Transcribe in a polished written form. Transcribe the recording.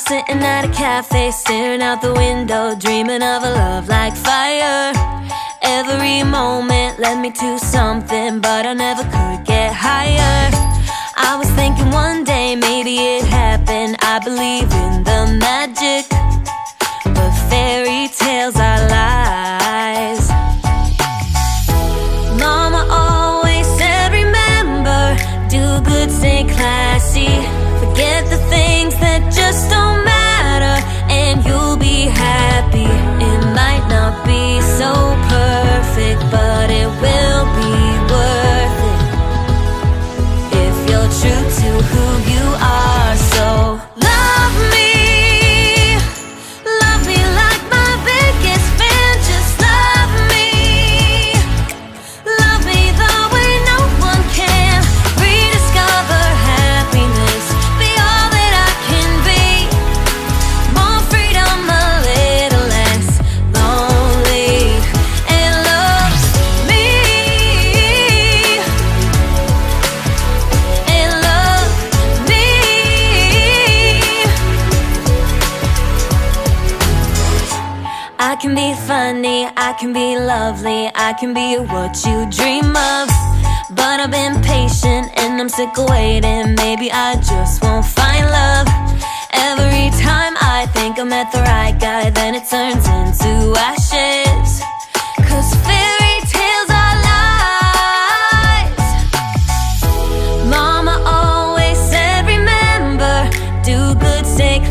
was sitting at a cafe, staring out the window, dreaming of a love like fire. Every moment led me to something, but I never could get higher. I was thinking one day maybe it happened. I believe in the magic, but fairy tales are lies. Mama always said, remember, do good, stay classy. Forget the things that just don't matter, and you'll be happy. It might not be so perfect, but it will be worth it if you're true to who you are. So love me like my biggest fan. Just love me the way no one can. Rediscover happiness, be all that I can be. More freedom, a little less lonely. And love me, and love me. I can be funny, I can be lovely, I can be what you dream of. But I've been patient and I'm sick of waiting. Maybe I just won't find love. Every time I think I met the right guy, then it turns into